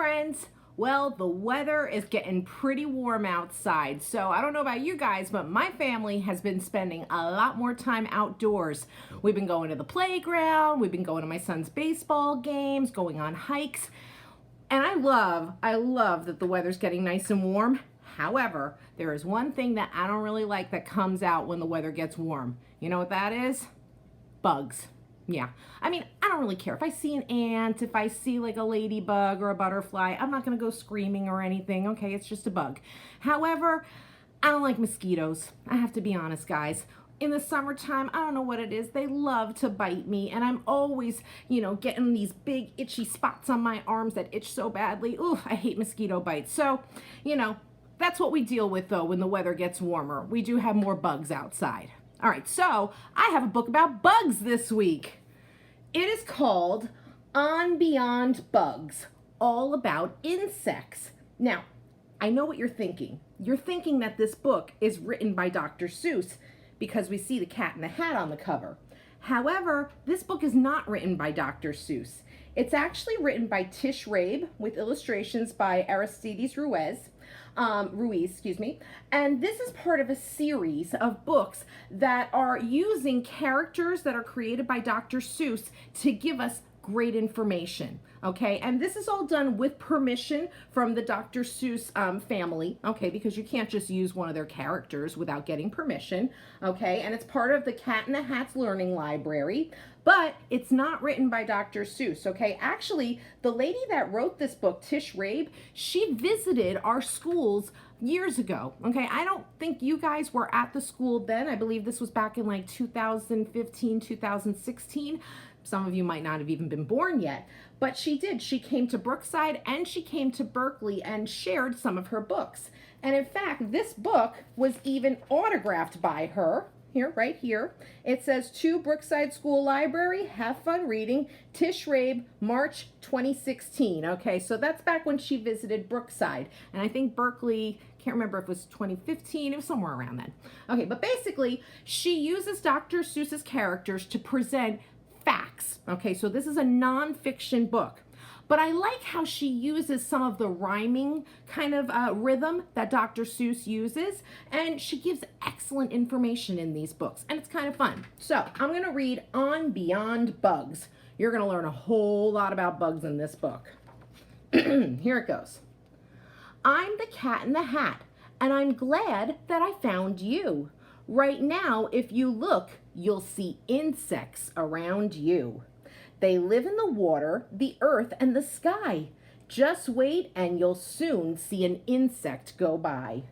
friends. Well, the weather is getting pretty warm outside, so I don't know about you guys, but my family has been spending a lot more time outdoors. We've been going to the playground, we've been going to my son's baseball games, going on hikes, and I love that the weather's getting nice and warm. However, there is one thing that I don't really like that comes out when the weather gets warm. You know what that is? Bugs. Yeah, I mean, I don't really care. If I see an ant, if I see like a ladybug or a butterfly, I'm not gonna go screaming or anything. Okay, it's just a bug. However, I don't like mosquitoes. I have to be honest, guys. In the summertime, I don't know what it is. They love to bite me, and I'm always, getting these big itchy spots on my arms that itch so badly. Ooh, I hate mosquito bites. So, that's what we deal with though when the weather gets warmer. We do have more bugs outside. All right, so I have a book about bugs this week. It is called On Beyond Bugs, all about insects. Now, I know what you're thinking. You're thinking that this book is written by Dr. Seuss because we see the cat in the hat on the cover. However, this book is not written by Dr. Seuss. It's actually written by Tish Rabe with illustrations by Aristides Ruiz, and this is part of a series of books that are using characters that are created by Dr. Seuss to give us great information, okay? And this is all done with permission from the Dr. Seuss family, okay? Because you can't just use one of their characters without getting permission, okay? And it's part of the Cat in the Hat's Learning Library, but it's not written by Dr. Seuss, okay? Actually, the lady that wrote this book, Tish Rabe, she visited our schools years ago, okay? I don't think you guys were at the school then. I believe this was back in like 2015, 2016. Some of you might not have even been born yet, but she did. She came to Brookside and she came to Berkeley and shared some of her books. And in fact, this book was even autographed by her. Here, right here. It says, to Brookside School Library, have fun reading, Tish Rabe, March 2016. Okay, so that's back when she visited Brookside. And I think Berkeley, can't remember if it was 2015, it was somewhere around then. Okay, but basically, she uses Dr. Seuss's characters to present facts. Okay, so this is a nonfiction book. But I like how she uses some of the rhyming kind of rhythm that Dr. Seuss uses, and she gives excellent information in these books, and it's kind of fun. So I'm going to read On Beyond Bugs. You're going to learn a whole lot about bugs in this book. Here it goes. I'm the Cat in the Hat, and I'm glad that I found you. Right now, if you look, you'll see insects around you. They live in the water, the earth, and the sky. Just wait and you'll soon see an insect go by.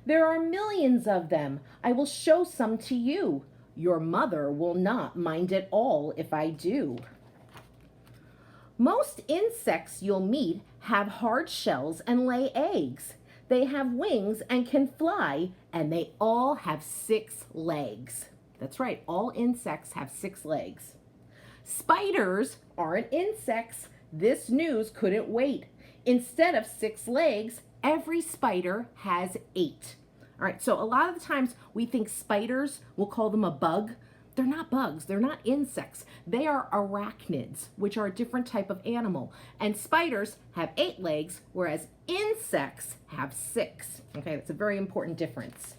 There are millions of them. I will show some to you. Your mother will not mind at all if I do. Most insects you'll meet have hard shells and lay eggs. They have wings and can fly, and they all have 6 legs. That's right, all insects have 6 legs. Spiders aren't insects. This news couldn't wait. Instead of 6 legs, every spider has 8. All right, so a lot of the times we think spiders, we'll call them a bug. They're not bugs, they're not insects. They are arachnids, which are a different type of animal. And spiders have 8 legs, whereas insects have 6. Okay, that's a very important difference.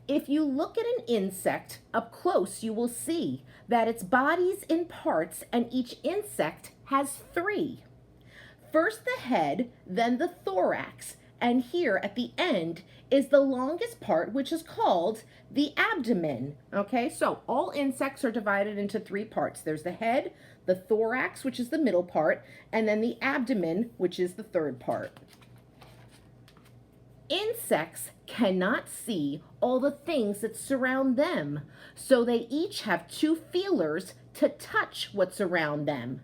If you look at an insect up close, you will see that its body's in parts and each insect has 3. First the head, then the thorax, and here at the end is the longest part, which is called the abdomen. Okay, so all insects are divided into 3 parts. There's the head, the thorax, which is the middle part, and then the abdomen, which is the third part. Insects cannot see all the things that surround them, so they each have 2 feelers to touch what's around them.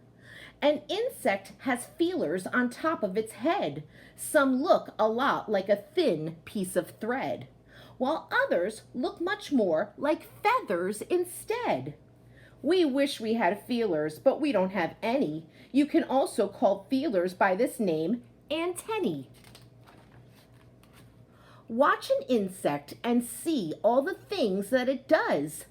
An insect has feelers on top of its head. Some look a lot like a thin piece of thread, while others look much more like feathers instead. We wish we had feelers, but we don't have any. You can also call feelers by this name, antennae. Watch an insect and see all the things that it does.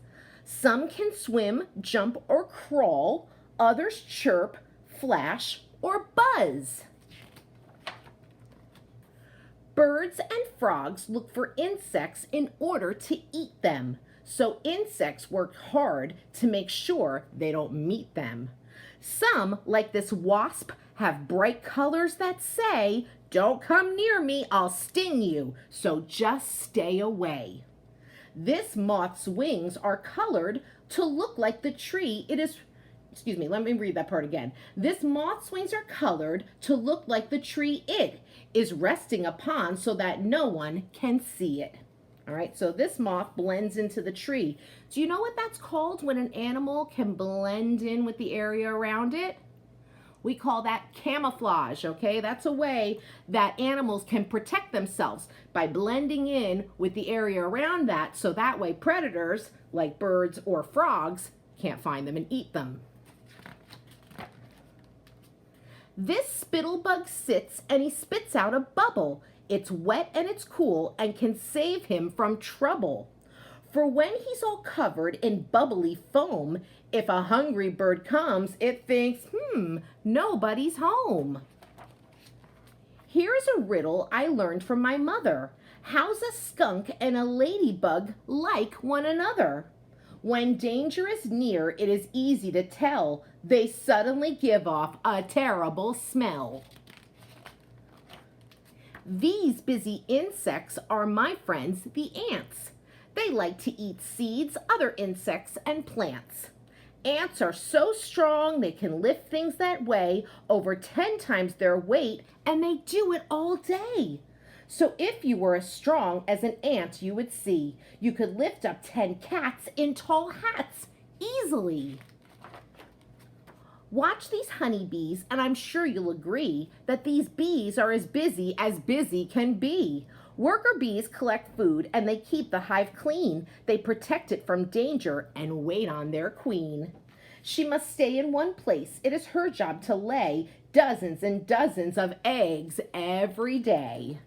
Some can swim, jump, or crawl. Others chirp, flash, or buzz? Birds and frogs look for insects in order to eat them. So insects work hard to make sure they don't meet them. Some, like this wasp, have bright colors that say, "Don't come near me, I'll sting you, so just stay away." This moth's wings are colored to look like the tree it is. Excuse me, let me read that part again. This moth's wings are colored to look like the tree it is resting upon so that no one can see it. All right, so this moth blends into the tree. Do you know what that's called when an animal can blend in with the area around it? We call that camouflage, okay? That's a way that animals can protect themselves by blending in with the area around that, so that way predators, like birds or frogs, can't find them and eat them. This spittle bug sits and he spits out a bubble. It's wet and it's cool and can save him from trouble. For when he's all covered in bubbly foam, if a hungry bird comes, it thinks, nobody's home. Here's a riddle I learned from my mother. How's a skunk and a ladybug like one another? When danger is near, it is easy to tell. They suddenly give off a terrible smell. These busy insects are my friends, the ants. They like to eat seeds, other insects, and plants. Ants are so strong they can lift things that weigh over 10 times their weight, and they do it all day. So if you were as strong as an ant, you would see you could lift up 10 cats in tall hats easily. Watch these honeybees, and I'm sure you'll agree that these bees are as busy can be. Worker bees collect food and they keep the hive clean. They protect it from danger and wait on their queen. She must stay in one place. It is her job to lay dozens and dozens of eggs every day.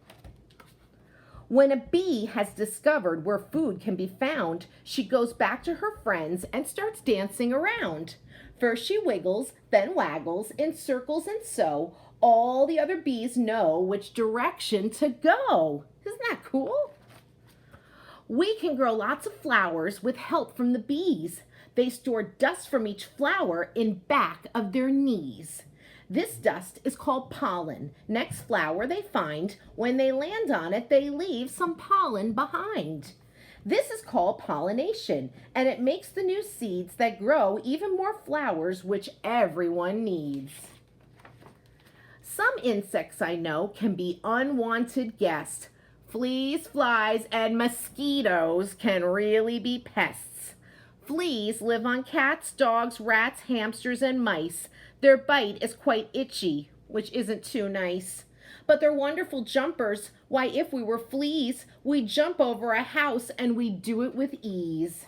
When a bee has discovered where food can be found, she goes back to her friends and starts dancing around. First she wiggles, then waggles in circles, and so all the other bees know which direction to go. Isn't that cool? We can grow lots of flowers with help from the bees. They store dust from each flower in back of their knees. This dust is called pollen. Next flower they find, when they land on it, they leave some pollen behind. This is called pollination, and it makes the new seeds that grow even more flowers, which everyone needs. Some insects I know can be unwanted guests. Fleas, flies, and mosquitoes can really be pests. Fleas live on cats, dogs, rats, hamsters, and mice. Their bite is quite itchy, which isn't too nice. But they're wonderful jumpers. Why, if we were fleas, we'd jump over a house and we'd do it with ease.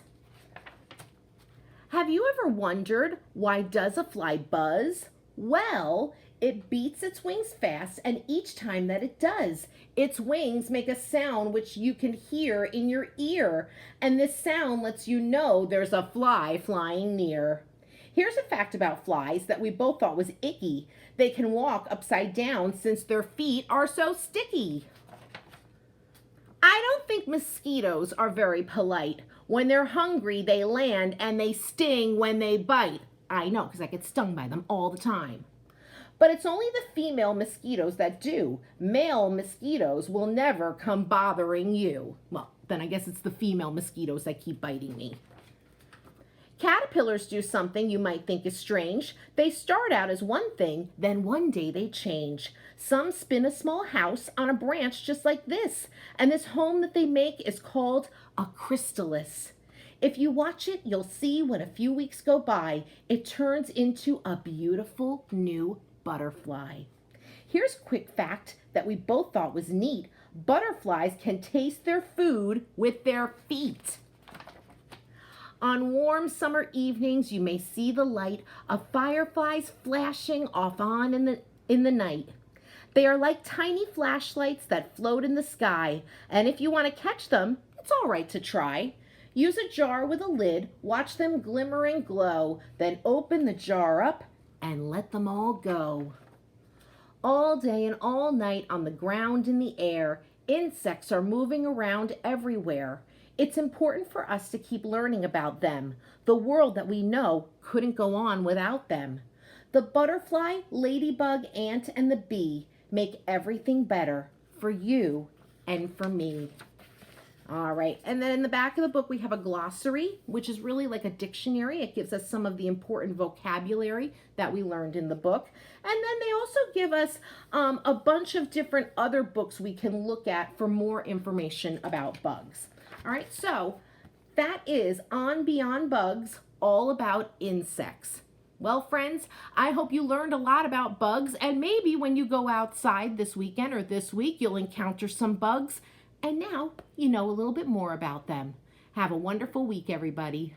Have you ever wondered, why does a fly buzz? Well, it beats its wings fast, and each time that it does, its wings make a sound which you can hear in your ear, and this sound lets you know there's a fly flying near. Here's a fact about flies that we both thought was icky. They can walk upside down since their feet are so sticky. I don't think mosquitoes are very polite. When they're hungry, they land and they sting when they bite. I know, because I get stung by them all the time. But it's only the female mosquitoes that do. Male mosquitoes will never come bothering you. Well, then I guess it's the female mosquitoes that keep biting me. Caterpillars do something you might think is strange. They start out as one thing, then one day they change. Some spin a small house on a branch just like this, and this home that they make is called a chrysalis. If you watch it, you'll see when a few weeks go by, it turns into a beautiful new butterfly. Here's a quick fact that we both thought was neat. Butterflies can taste their food with their feet. On warm summer evenings, you may see the light of fireflies flashing off on in the night. They are like tiny flashlights that float in the sky, and if you want to catch them, it's all right to try. Use a jar with a lid, watch them glimmer and glow, then open the jar up and let them all go. All day and all night on the ground, in the air, insects are moving around everywhere. It's important for us to keep learning about them. The world that we know couldn't go on without them. The butterfly, ladybug, ant, and the bee make everything better for you and for me. All right, and then in the back of the book, we have a glossary, which is really like a dictionary. It gives us some of the important vocabulary that we learned in the book. And then they also give us a bunch of different other books we can look at for more information about bugs. All right, so that is On Beyond Bugs, all about insects. Well, friends, I hope you learned a lot about bugs, and maybe when you go outside this weekend or this week, you'll encounter some bugs. And now you know a little bit more about them. Have a wonderful week, everybody.